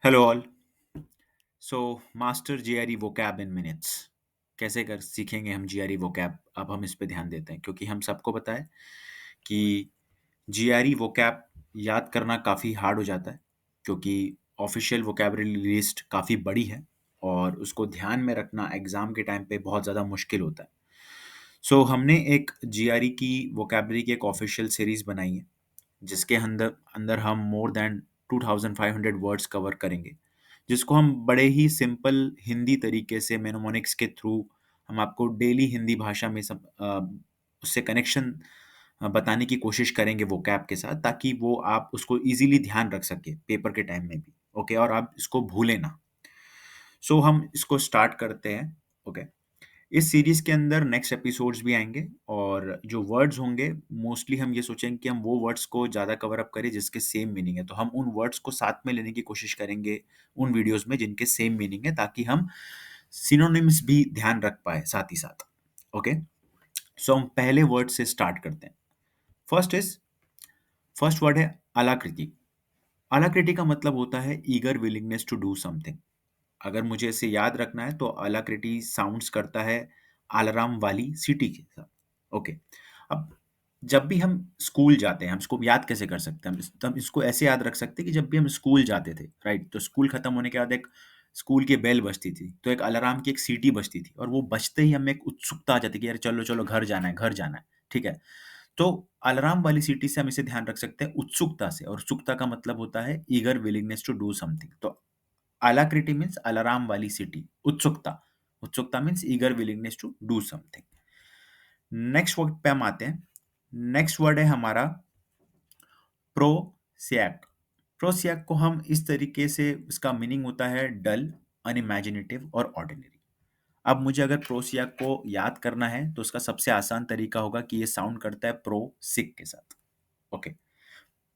Hello all. So master GRE vocab इन minutes. कैसे कर सीखेंगे हम जीआरई वोकैब? अब हम इस पे ध्यान देते हैं क्योंकि हम सबको पता है कि जीआरई वोकैब याद करना काफ़ी हार्ड हो जाता है क्योंकि ऑफिशियल वोकैबुलरी लिस्ट काफ़ी बड़ी है और उसको ध्यान में रखना एग्ज़ाम के टाइम पे बहुत ज़्यादा मुश्किल होता है। सो हमने एक जीआरई की वोकैबुलरी की एक ऑफिशियल सीरीज़ बनाई है जिसके अंदर अंदर हम मोर देन 2500 वर्ड्स कवर करेंगे, जिसको हम बड़े ही सिंपल हिंदी तरीके से मेनोमोनिक्स के थ्रू हम आपको डेली हिंदी भाषा में उससे कनेक्शन बताने की कोशिश करेंगे वो कैप के साथ, ताकि वो आप उसको इजीली ध्यान रख सके पेपर के टाइम में भी। ओके, और आप इसको भूलें ना। सो हम इसको स्टार्ट करते हैं। ओके, इस सीरीज के अंदर नेक्स्ट एपिसोड्स भी आएंगे और जो वर्ड्स होंगे मोस्टली हम ये सोचेंगे कि हम वो वर्ड्स को ज़्यादा कवर अप करें जिसके सेम मीनिंग है, तो हम उन वर्ड्स को साथ में लेने की कोशिश करेंगे उन वीडियोस में जिनके सेम मीनिंग है, ताकि हम सिनोनिम्स भी ध्यान रख पाए साथ ही साथ। ओके, सो हम पहले वर्ड से स्टार्ट करते हैं। फर्स्ट इज फर्स्ट वर्ड है अलाकृति। अलाकृति का मतलब होता है eager willingness to do something. अगर मुझे इसे याद रखना है तो अलाकृति साउंड्स करता है अलार्म वाली सिटी के साथ। ओके, अब जब भी हम स्कूल जाते हैं, हम इसको याद कैसे कर सकते हैं? हम इसको ऐसे याद रख सकते हैं कि जब भी हम स्कूल जाते थे, राइट, तो स्कूल खत्म होने के बाद एक स्कूल की बेल बजती थी, तो एक अलार्म की एक सीटी बजती थी और वो बजते ही हमें एक उत्सुकता आ जाती कि यार चलो चलो घर जाना है, घर जाना है। ठीक है, तो अलार्म वाली सीटी से हम इसे ध्यान रख सकते हैं उत्सुकता से, और उत्सुकता का मतलब होता है eager willingness to do something. तो alacrity मीन्स अलार्म वाली सिटी, उत्सुकता। उत्सुकता means eager willingness to do something. Next word पे हम आते हैं। नेक्स्ट वर्ड है हमारा प्रोसिएक। प्रोसिएक को हम इस तरीके से, इसका मीनिंग होता है डल, अनइमेजिनेटिव और ऑर्डिनरी। अब मुझे अगर प्रोसिएक को याद करना है तो उसका सबसे आसान तरीका होगा कि ये साउंड करता है प्रो सिक के साथ। ओके,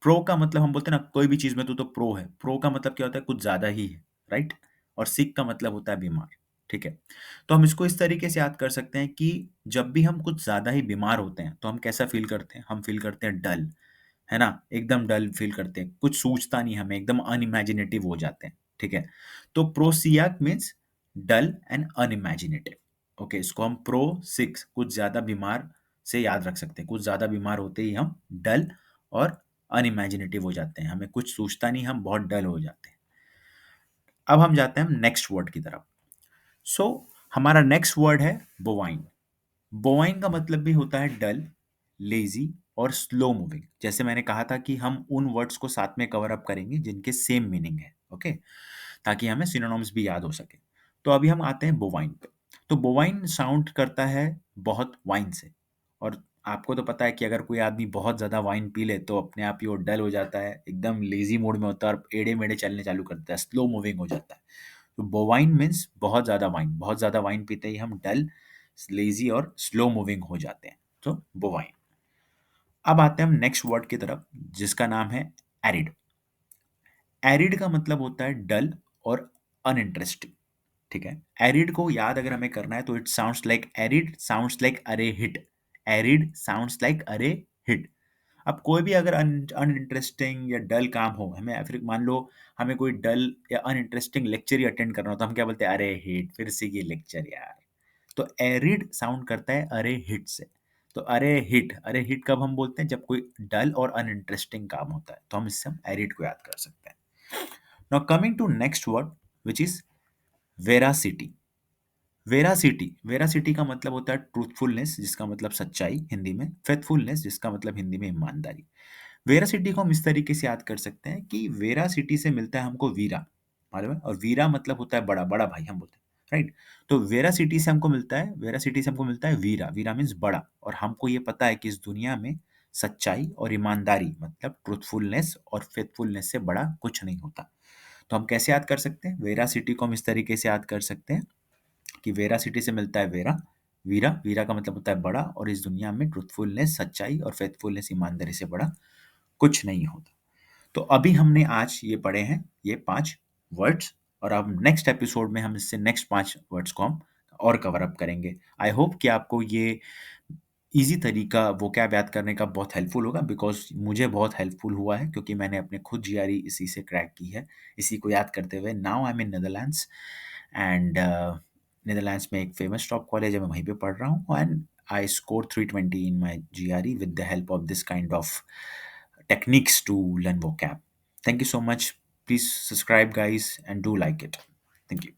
प्रो का मतलब हम बोलते हैं ना कोई भी चीज में तू तो प्रो है, प्रो का मतलब क्या होता है कुछ ज्यादा ही है, राइट। और सिक का मतलब होता है बीमार। ठीक है, तो हम इसको इस तरीके से याद कर सकते हैं कि जब भी हम कुछ ज्यादा ही बीमार होते हैं तो हम कैसा फील करते हैं? हम फील करते हैं डल, है ना, एकदम डल फील करते हैं, कुछ सूझता नहीं हमें, एकदम अनइमेजिनेटिव हो जाते हैं। ठीक है, तो prosaic means dull and unimaginative. Okay, इसको हम प्रो सिक्स, कुछ ज्यादा बीमार से याद रख सकते हैं। कुछ ज्यादा बीमार होते ही हम डल और अनइमेजिनेटिव हो जाते हैं, हमें कुछ सूझता नहीं, हम बहुत डल हो जाते हैं। अब हम जाते हैं नेक्स्ट वर्ड की तरफ। सो हमारा नेक्स्ट वर्ड है बोवाइन। बोवाइन का मतलब भी होता है डल, लेजी और स्लो मूविंग। जैसे मैंने कहा था कि हम उन वर्ड्स को साथ में कवर अप करेंगे जिनके सेम मीनिंग है। ओके, ताकि हमें सिनोनिम्स भी याद हो सके। तो अभी हम आते हैं बोवाइन पे। तो बोवाइन साउंड करता है बहुत वाइन से, और आपको तो पता है कि अगर कोई आदमी बहुत ज़्यादा वाइन पी ले तो अपने आप ही वो डल हो जाता है, एकदम लेजी मोड में होता है और एड़े मेड़े चलने चालू करता है, स्लो मूविंग हो जाता है। तो बोवाइन मीन्स बहुत ज़्यादा वाइन, बहुत ज़्यादा वाइन पीते ही हम डल, लेजी और स्लो मूविंग हो जाते हैं। तो बोवाइन। अब आते हैं हम नेक्स्ट वर्ड की तरफ जिसका नाम है एरिड। एरिड का मतलब होता है डल और अनइंटरेस्टिंग। ठीक है, एरिड को याद अगर हमें करना है तो it sounds like arid sounds like अरे हिट। एरिड साउंड्स लाइक अरे हिट। अब कोई भी अगर अनइंटरेस्टिंग या डल काम हो, हमें फिर मान लो हमें कोई डल या अनइंटरेस्टिंग लेक्चर ही अटेंड करना हो, तो हम क्या बोलते हैं? अरे हिट, फिर से ये लेक्चर यार। तो एरिड साउंड करता है अरे हिट से। तो अरे हिट कब हम बोलते हैं? जब कोई डल और अनइंटरेस्टिंग काम होता है, तो हम इससे हम एरिड को याद कर सकते हैं। Now coming to next word which is veracity. Veracity, veracity का मतलब होता है ट्रूथफुलनेस, जिसका मतलब सच्चाई हिंदी में, फेथफुलनेस जिसका मतलब हिंदी में ईमानदारी। वेरासिटी को हम इस तरीके से याद कर सकते हैं कि वेरासिटी से मिलता है हमको वीरा, मालूम है, और वीरा मतलब होता है बड़ा, बड़ा भाई हम बोलते हैं, राइट। तो वेरासिटी से हमको मिलता है, वेरासिटी से हमको मिलता है वीरा, वीरा मीन्स बड़ा। और हमको ये पता है कि इस दुनिया में सच्चाई और ईमानदारी मतलब ट्रूथफुलनेस और फेथफुलनेस से बड़ा कुछ नहीं होता। तो हम कैसे याद कर सकते हैं? वेरासिटी को हम इस तरीके से याद कर सकते हैं कि वेरासिटी से मिलता है वेरा, वीरा, वीरा का मतलब होता है बड़ा, और इस दुनिया में ट्रूथफुलनेस, सच्चाई और फेथफुलनेस, ईमानदारी से बड़ा कुछ नहीं होता। तो अभी हमने आज ये पढ़े हैं ये 5 वर्ड्स, और अब नेक्स्ट एपिसोड में हम इससे नेक्स्ट 5 वर्ड्स को हम और कवर अप करेंगे। आई होप कि आपको ये ईज़ी तरीका वोकैब याद करने का बहुत हेल्पफुल होगा, बिकॉज़ मुझे बहुत हेल्पफुल हुआ है क्योंकि मैंने अपने खुद जीआरई इसी से क्रैक की है, इसी को याद करते हुए। Now I am in Netherlands and Netherlands में एक फेमस टॉप कॉलेज है, मैं वहीं पे पढ़ रहा हूँ and I score 320 in my GRE with the help of this kind of techniques to learn vocab. Thank you so much. Please subscribe, guys, and do like it. Thank you.